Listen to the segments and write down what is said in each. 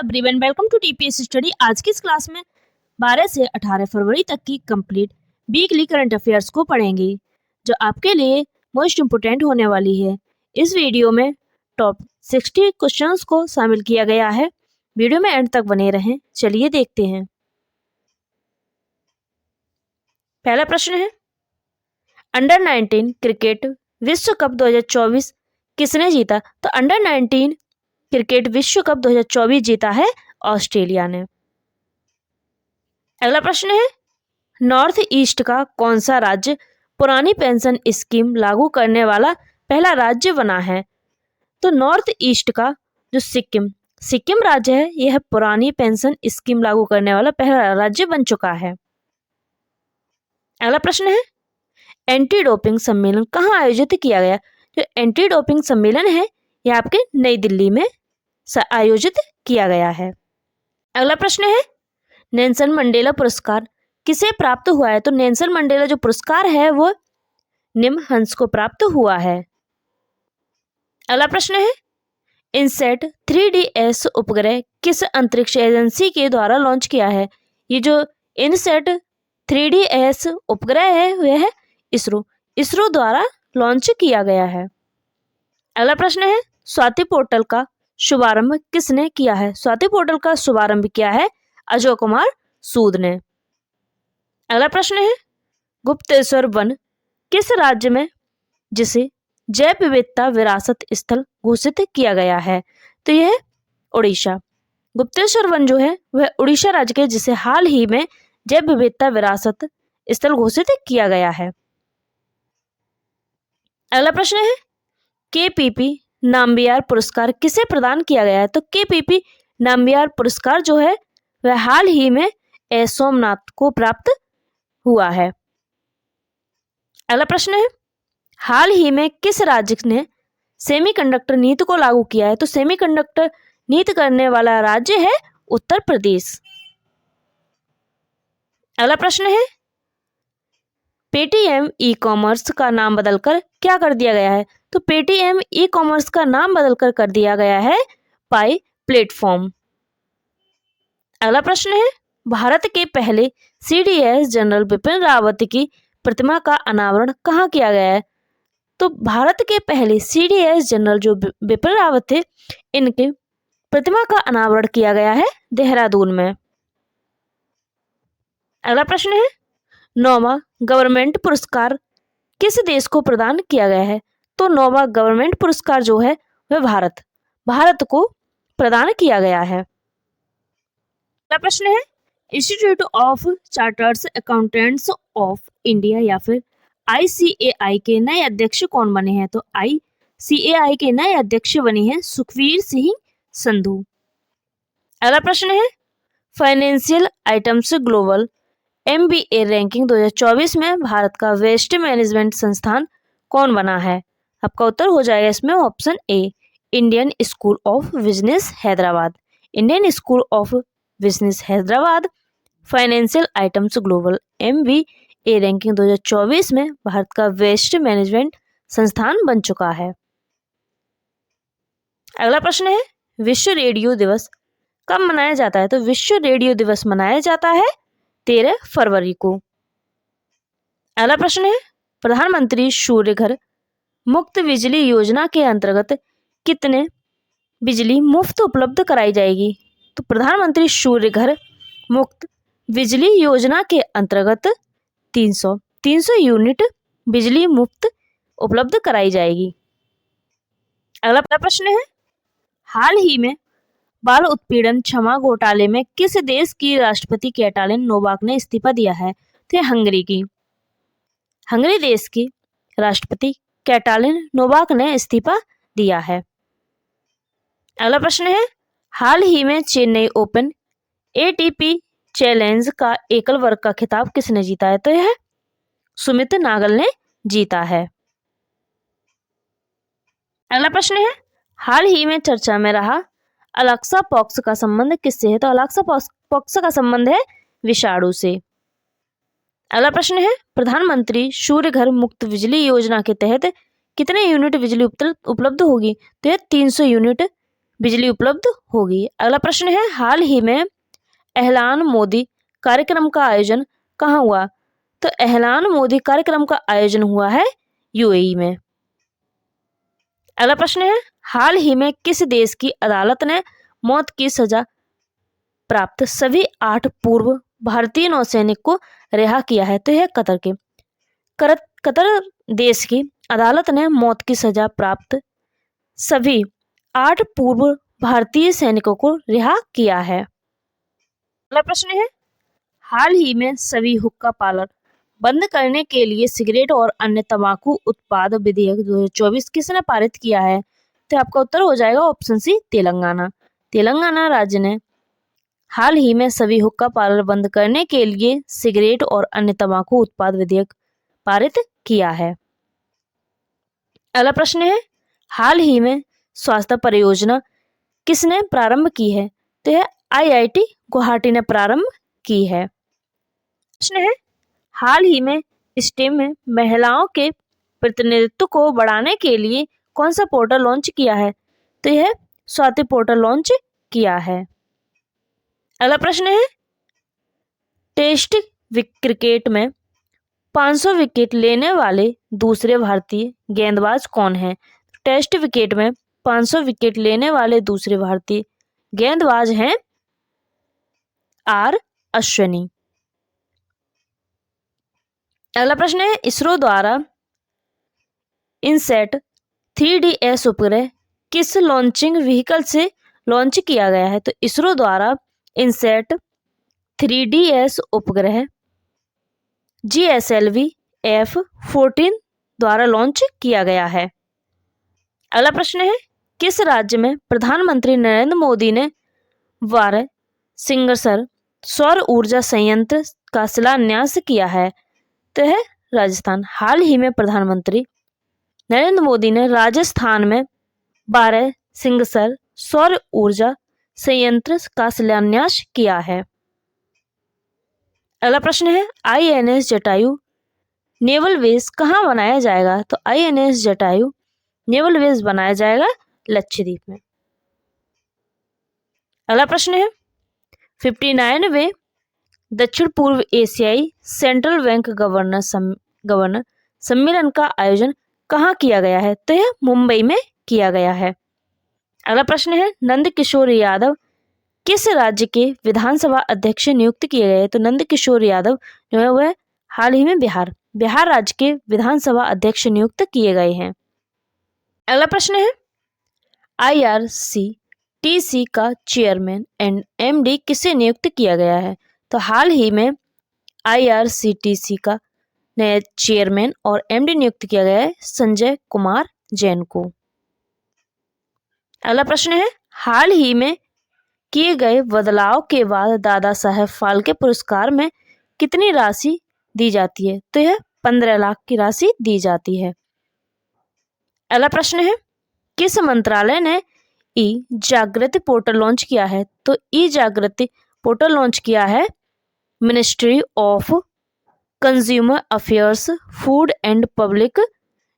Everyone, welcome to TPS study. आज की इस क्लास में 12 से 18 फरवरी तक की कंप्लीट वीकली करंट अफेयर्स को पढ़ेंगे, जो आपके लिए मोस्ट इम्पोर्टेंट होने वाली है। इस वीडियो में टॉप 60 क्वेश्चंस को शामिल किया गया है। वीडियो में एंड तक बने रहें। चलिए देखते हैं। पहला प्रश्न है, अंडर 19 क्रिकेट विश्व कप 2024 किसने जीता? तो अंडर 19 क्रिकेट विश्व कप 2024 जीता है ऑस्ट्रेलिया ने। अगला प्रश्न है, नॉर्थ ईस्ट का कौन सा राज्य पुरानी पेंशन स्कीम लागू करने वाला पहला राज्य बना है? तो नॉर्थ ईस्ट का जो सिक्किम राज्य है, यह पुरानी पेंशन स्कीम लागू करने वाला पहला राज्य बन चुका है। अगला प्रश्न है, एंटी डोपिंग सम्मेलन कहाँ आयोजित किया गया? जो एंटी डोपिंग सम्मेलन है, यह आपके नई दिल्ली में आयोजित किया गया है। अगला प्रश्न है, नेल्सन मंडेला पुरस्कार किसे प्राप्त हुआ है? तो नेल्सन मंडेला जो पुरस्कार है वो निमहंस को प्राप्त हुआ है। अगला प्रश्न है, इनसेट 3DS उपग्रह किस अंतरिक्ष एजेंसी के द्वारा लॉन्च किया है? ये जो इनसेट 3DS उपग्रह है वह है इसरो द्वारा लॉन्च किया गया है। अगला प्रश्न है, स्वाति पोर्टल का शुभारंभ किसने किया है? स्वाति पोर्टल का शुभारंभ किया है अजय कुमार सूद ने। अगला प्रश्न है, गुप्तेश्वर वन किस राज्य में जिसे जैव विविधता विरासत स्थल घोषित किया गया है? तो यह उड़ीसा। गुप्तेश्वर वन जो है वह उड़ीसा राज्य के जिसे हाल ही में जैव विविधता विरासत स्थल घोषित किया गया है। अगला प्रश्न है, KPP नाम्बियार पुरस्कार किसे प्रदान किया गया है? तो KPP नाम्बियार पुरस्कार जो है वह हाल ही में सोमनाथ को प्राप्त हुआ है। अगला प्रश्न है, हाल ही में किस राज्य ने सेमीकंडक्टर नीति को लागू किया है? तो सेमीकंडक्टर नीति करने वाला राज्य है उत्तर प्रदेश। अगला प्रश्न है, पेटीएम ई कॉमर्स का नाम बदलकर क्या कर दिया गया है? तो पेटीएम ई कॉमर्स का नाम बदलकर कर दिया गया है पाई प्लेटफॉर्म। अगला प्रश्न है, भारत के पहले CDS जनरल बिपिन रावत की प्रतिमा का अनावरण कहाँ किया गया है? तो भारत के पहले CDS जनरल जो बिपिन रावत थे, इनकी प्रतिमा का अनावरण किया गया है देहरादून में। अगला प्रश्न है, 9वां गवर्नमेंट पुरस्कार किस देश को प्रदान किया गया है? तो 9वां गवर्नमेंट पुरस्कार जो है वह भारत को प्रदान किया गया है। अगला प्रश्न है, institute of chartered accountants of India या फिर ICAI के नए अध्यक्ष कौन बने हैं? तो ICAI के नए अध्यक्ष बने हैं सुखवीर सिंह संधू। अगला प्रश्न है, financial items global MBA ranking 2024 में भारत का वेस्ट मैनेजमेंट संस्थान कौन बना है? आपका उत्तर हो जाएगा इसमें option A, Indian school of business Hyderabad. Indian school of business Hyderabad financial items global MBA ranking 2024 में भारत का वेस्ट मैनेजमेंट संस्थान बन चुका है। अगला प्रश्न है, विश्व रेडियो दिवस कब मनाया जाता है? तो विश्व रेडियो दिवस मनाया जाता है 13 फरवरी को। अगला प्रश्न है, प्रधानमंत्री सूर्य घर मुफ्त बिजली योजना के अंतर्गत कितने बिजली मुफ्त उपलब्ध कराई जाएगी? तो प्रधानमंत्री सूर्य घर मुफ्त बिजली योजना के अंतर्गत 300 यूनिट बिजली मुफ्त उपलब्ध कराई जाएगी। अगला प्रश्न है, हाल ही में बाल उत्पीड़न क्षमा घोटाले में किस देश की राष्ट्रपति कैटालिन नोवाक ने इस्तीफा दिया है? तो हंगरी देश की राष्ट्रपति कैटालिन नोवाक ने इस्तीफा दिया है। अगला प्रश्न है, हाल ही में चेन्नई ओपन ATP चैलेंज का एकल वर्ग का खिताब किसने जीता है? तो यह सुमित नागल ने जीता है। अगला प्रश्न है, हाल ही में चर्चा में रहा अलेक्सा पॉक्स का संबंध किससे है? तो अलेक्सा पॉक्स का संबंध है विषाणु से। अगला प्रश्न है, प्रधानमंत्री सूर्य घर मुफ्त बिजली योजना के तहत कितने यूनिट बिजली उपलब्ध होगी? तो यह 300 यूनिट बिजली उपलब्ध होगी। अगला प्रश्न है, हाल ही में एहलान मोदी कार्यक्रम का आयोजन कहाँ हुआ? तो एहलान मोदी कार्यक्रम का आयोजन हुआ है यूएई में। अगला प्रश्न है, हाल ही में किस देश की अदालत ने मौत की सजा प्राप्त सभी 8 पूर्व भारतीय नौसैनिक को रिहा किया है? तो यह कतर के कतर देश की अदालत ने मौत की सजा प्राप्त सभी 8 पूर्व भारतीय सैनिकों को रिहा किया है। अगला प्रश्न है, हाल ही में सभी हुक्का पार्लर बंद करने के लिए सिगरेट और अन्य तंबाकू उत्पाद विधेयक 2024 किसने पारित किया है? तो आपका उत्तर हो जाएगा ऑप्शन सी, तेलंगाना। तेलंगाना राज्य ने हाल ही में सभी हुक्का पार्लर बंद करने के लिए सिगरेट और अन्य तंबाकू उत्पाद विधेयक पारित किया है। अगला प्रश्न है, हाल ही में स्वास्थ्य परियोजना किसने प्रारंभ की है? तो यह आईआईटी गुवाहाटी ने प्रारंभ की है। प्रश्न है, हाल ही में स्टेम में महिलाओं के प्रतिनिधित्व को बढ़ाने के लिए कौन सा पोर्टल लॉन्च किया है? तो यह स्वाति पोर्टल लॉन्च किया है। अगला प्रश्न है, टेस्ट क्रिकेट में 500 विकेट लेने वाले दूसरे भारतीय गेंदबाज कौन है? टेस्ट विकेट में 500 विकेट लेने वाले दूसरे भारतीय गेंदबाज हैं आर अश्विनी। अगला प्रश्न है, इसरो द्वारा इनसैट 3DS उपग्रह किस लॉन्चिंग व्हीकल से लॉन्च किया गया है? तो इसरो द्वारा इनसैट 3DS उपग्रह GSLV F14 द्वारा लॉन्च किया गया है। अगला प्रश्न है, किस राज्य में प्रधानमंत्री नरेंद्र मोदी ने वारासिंगसर सौर ऊर्जा संयंत्र का शिलान्यास किया है? तो है राजस्थान। हाल ही में प्रधानमंत्री नरेंद्र मोदी ने राजस्थान में वारासिंगसर सौर ऊर्जा संयंत्र का शिलान्यास किया है। अगला प्रश्न है, INS जटायु नेवल बेस कहाँ बनाया जाएगा? तो INS जटायु नेवल बेस बनाया जाएगा लक्षद्वीप में। अगला प्रश्न है, 59वें दक्षिण पूर्व एशियाई सेंट्रल बैंक गवर्नर सम्मेलन का आयोजन कहाँ किया गया है? तो यह मुंबई में किया गया है। अगला प्रश्न है, नंद किशोर यादव किस राज्य के विधानसभा अध्यक्ष नियुक्त किए गए? तो नंद किशोर यादव जो है वह हाल ही में बिहार राज्य के विधानसभा अध्यक्ष नियुक्त किए गए हैं। अगला प्रश्न है, IRCTC का चेयरमैन एंड MD किसे नियुक्त किया गया है? तो हाल ही में IRCTC का नया चेयरमैन और MD नियुक्त किया गया है संजय कुमार जैन को। अगला प्रश्न है, हाल ही में किए गए बदलाव के बाद दादा साहेब फाल्के पुरस्कार में कितनी राशि दी जाती है? तो यह 15 लाख की राशि दी जाती है। अगला प्रश्न है, किस मंत्रालय ने ई जागृति पोर्टल लॉन्च किया है? तो ई जागृति पोर्टल लॉन्च किया है ministry of consumer affairs, food and public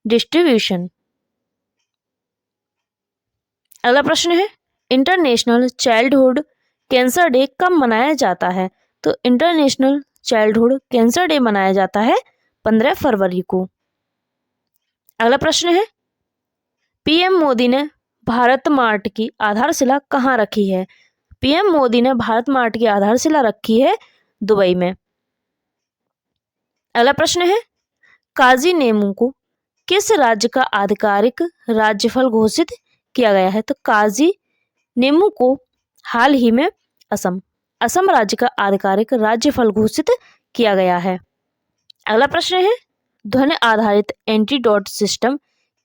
distribution. अगला प्रश्न है, इंटरनेशनल चाइल्डहुड कैंसर डे कब मनाया जाता है? तो इंटरनेशनल चाइल्डहुड कैंसर डे मनाया जाता है 15 फरवरी को। अगला प्रश्न है, PM मोदी ने भारत मार्ट की आधारशिला कहाँ रखी है? PM मोदी ने भारत मार्ट की आधारशिला रखी है दुबई में। अगला प्रश्न है, काजी नेमू को किस राज्य का आधिकारिक राज्यफल घोषित किया गया है? तो काजी नेमू को हाल ही में असम राज्य का आधिकारिक राज्यफल घोषित किया गया है। अगला प्रश्न है, ध्वनि आधारित एंटीडोट सिस्टम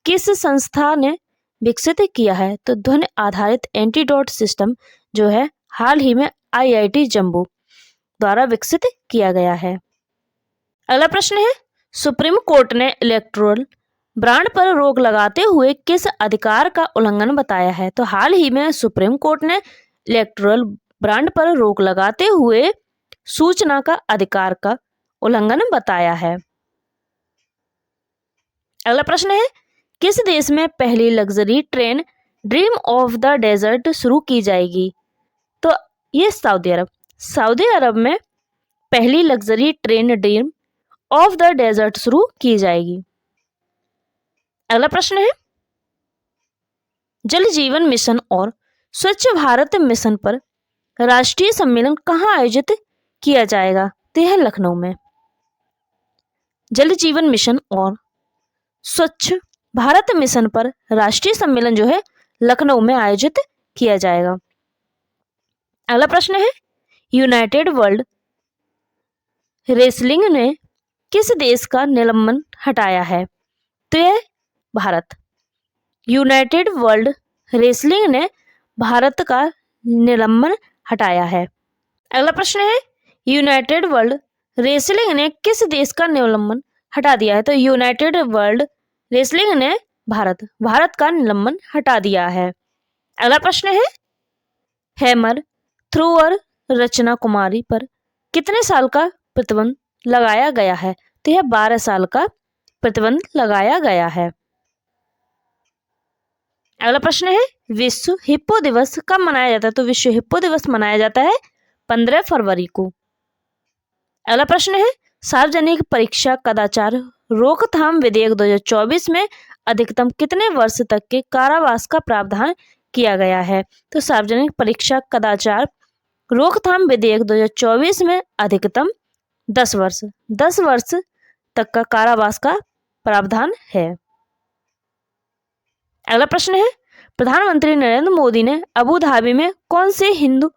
किस संस्था ने विकसित किया है? तो ध्वनि आधारित एंटीडोट सिस्टम जो है हाल ही में IIT जम्मू द्वारा विकसित किया गया है। अगला प्रश्न है, सुप्रीम कोर्ट ने इलेक्ट्रोल ब्रांड पर रोक लगाते हुए किस अधिकार का उल्लंघन बताया है? तो हाल ही में सुप्रीम कोर्ट ने इलेक्ट्रोल ब्रांड पर रोक लगाते हुए सूचना का अधिकार का उल्लंघन बताया है। अगला प्रश्न है, किस देश में पहली luxury train dream of the desert शुरू की जाएगी? तो ये सऊदी अरब में पहली luxury train dream of the desert शुरू की जाएगी। अगला प्रश्न है, जल जीवन मिशन और स्वच्छ भारत मिशन पर राष्ट्रीय सम्मेलन कहाँ आयोजित किया जाएगा? तो यह लखनऊ में। जल जीवन मिशन और स्वच्छ भारत मिशन पर राष्ट्रीय सम्मेलन जो है लखनऊ में आयोजित किया जाएगा। अगला प्रश्न है, यूनाइटेड वर्ल्ड रेसलिंग ने किस देश का निलंबन हटाया है? तो यह भारत। यूनाइटेड वर्ल्ड रेसलिंग ने भारत का निलंबन हटाया है। अगला प्रश्न है, यूनाइटेड वर्ल्ड रेसलिंग ने किस देश का निलंबन हटा दिया है? तो यूनाइटेड वर्ल्ड रेसलिंग ने भारत का निलंबन हटा दिया है। अगला प्रश्न है, हैमर थ्रोअर रचना कुमारी पर कितने साल का प्रतिबंध लगाया गया है? तो यह 12 साल का प्रतिबंध लगाया गया है। अगला प्रश्न है, विश्व हिप्पो दिवस कब मनाया जाता है? तो विश्व हिप्पो दिवस मनाया जाता है 15 फरवरी को। अगला प्रश्न है, सार्वजनिक परीक्षा कदाचार रोकथाम विधेयक 2024 में अधिकतम कितने वर्ष तक के कारावास का प्रावधान किया गया है? तो सार्वजनिक परीक्षा कदाचार रोकथाम विधेयक 2024 में अधिकतम 10 वर्ष तक का कारावास का प्रावधान है। अगला प्रश्न है, प्रधानमंत्री नरेंद्र मोदी ने अबू धाबी में कौन से हिंदू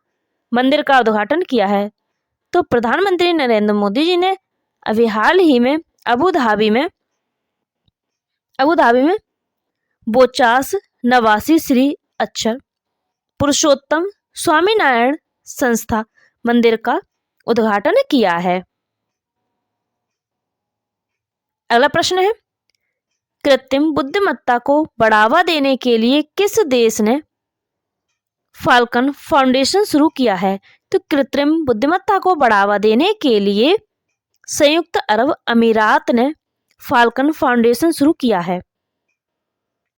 मंदिर का उद्घाटन किया है? तो प्रधानमंत्री नरेंद्र मोदी जी ने अभी हाल ही में अबू धाबी में बोचास नवासी श्री अक्षर पुरुषोत्तम स्वामीनारायण संस्था मंदिर का उद्घाटन किया है। अगला प्रश्न है, कृत्रिम बुद्धिमत्ता को बढ़ावा देने के लिए किस देश ने फाल्कन फाउंडेशन शुरू किया है? तो कृत्रिम बुद्धिमत्ता को बढ़ावा देने के लिए संयुक्त अरब अमीरात ने फाल्कन फाउंडेशन शुरू किया है।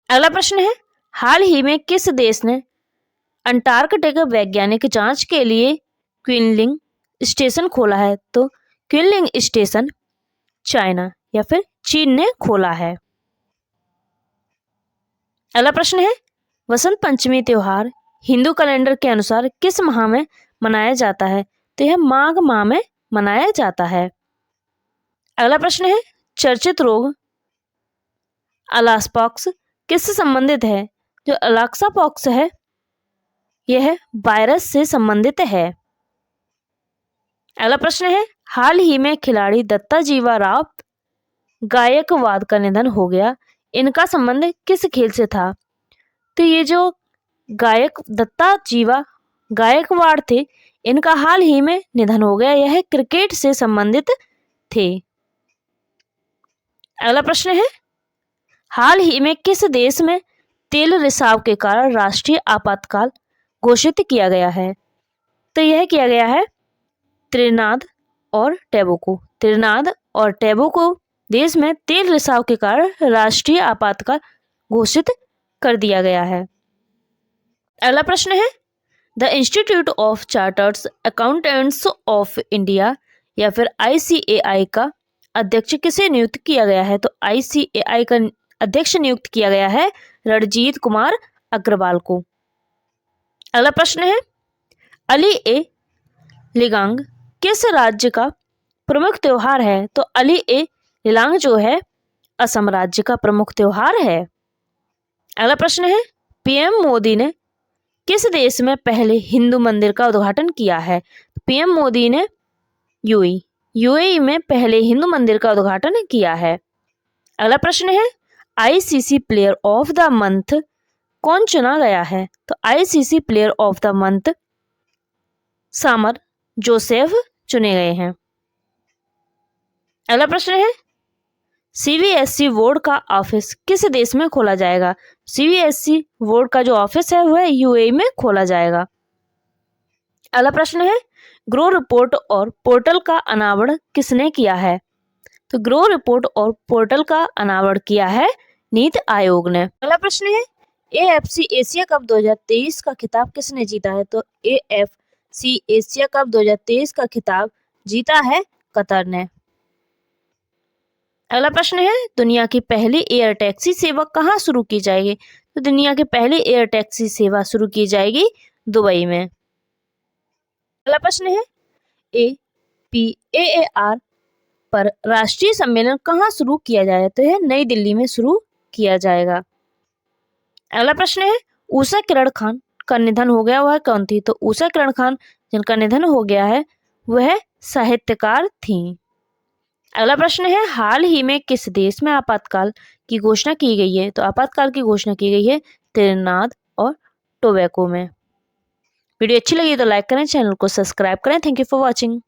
अगला प्रश्न है, हाल ही में किस देश ने अंटार्कटिक वैज्ञानिक जांच के लिए क्विनलिंग स्टेशन खोला है? तो क्विनलिंग स्टेशन चाइना या फिर चीन ने खोला है। अगला प्रश्न है, वसंत पंचमी त्योहार हिंदू कैलेंडर के अनुसार किस माह में मनाया जाता है? तो यह माघ माह में मनाया जाता है। अगला प्रश्न है, चर्चित रोग अलास्पॉक्स किससे संबंधित है? जो अलाक्सापॉक्स है यह वायरस से संबंधित है। अगला प्रश्न है, हाल ही में खिलाड़ी दत्ता जीवा राव गायकवाड का निधन हो गया, इनका संबंध किस खेल से था? तो ये जो दत्ता जीवा गायकवाड थे, इनका हाल ही में निधन हो गया, यह क्रिकेट से संबंधित थे। अगला प्रश्न है, हाल ही में किस देश में तेल रिसाव के कारण राष्ट्रीय आपातकाल घोषित किया गया है? तो यह किया गया है त्रिनाद और टोबैगो देश में तेल रिसाव के कारण राष्ट्रीय आपातकाल घोषित कर दिया गया है। अगला प्रश्न है, the institute of chartered accountants of India या फिर ICAI का अध्यक्ष किसे नियुक्त किया गया है? तो ICAI का अध्यक्ष नियुक्त किया गया है रणजीत कुमार अग्रवाल को। अगला प्रश्न है, अली ए लिगांग किस राज्य का प्रमुख त्योहार है? तो अली ए लिगांग जो है असम राज्य का प्रमुख त्योहार है। अगला प्रश्न है, PM मोदी ने किस देश में पहले हिंदू मंदिर का उद्घाटन किया है? PM मोदी ने UAE में पहले हिंदू मंदिर का उद्घाटन किया है। अगला प्रश्न है, ICC player of the month कौन चुना गया है? तो ICC player of the month Shamar Joseph चुने गए हैं। अगला प्रश्न है, CBSE बोर्ड का ऑफिस किस देश में खोला जाएगा? CBSE बोर्ड का जो ऑफिस है वह UAE में खोला जाएगा। अगला प्रश्न है, ग्रो रिपोर्ट और पोर्टल का अनावरण किसने किया है? तो ग्रो रिपोर्ट और पोर्टल का अनावरण किया है नीति आयोग ने। अगला प्रश्न है, AFC एशिया कप 2023 का खिताब किसने जीता है? तो AFC एशिया कप 2023 का खिताब जीता है कतर ने। अगला प्रश्न है, दुनिया की पहली एयर टैक्सी सेवा कहाँ शुरू की जाएगी? तो दुनिया की पहली एयर टैक्सी सेवा शुरू की जाएगी दुबई में। अगला प्रश्न है, APAAR पर राष्ट्रीय सम्मेलन कहाँ शुरू किया जाएगा? तो यह नई दिल्ली में शुरू किया जाएगा। अगला प्रश्न है, उषा किरण खान का निधन हो गया, वह कौन थी? तो उषा किरण खान जिनका निधन हो गया है वह साहित्यकार थी। अगला प्रश्न है, हाल ही में किस देश में आपातकाल की घोषणा की गई है? तो आपातकाल की घोषणा की गई है त्रिनाद और टोबैको में। वीडियो अच्छी लगी तो लाइक करें, चैनल को सब्सक्राइब करें। Thank you for watching.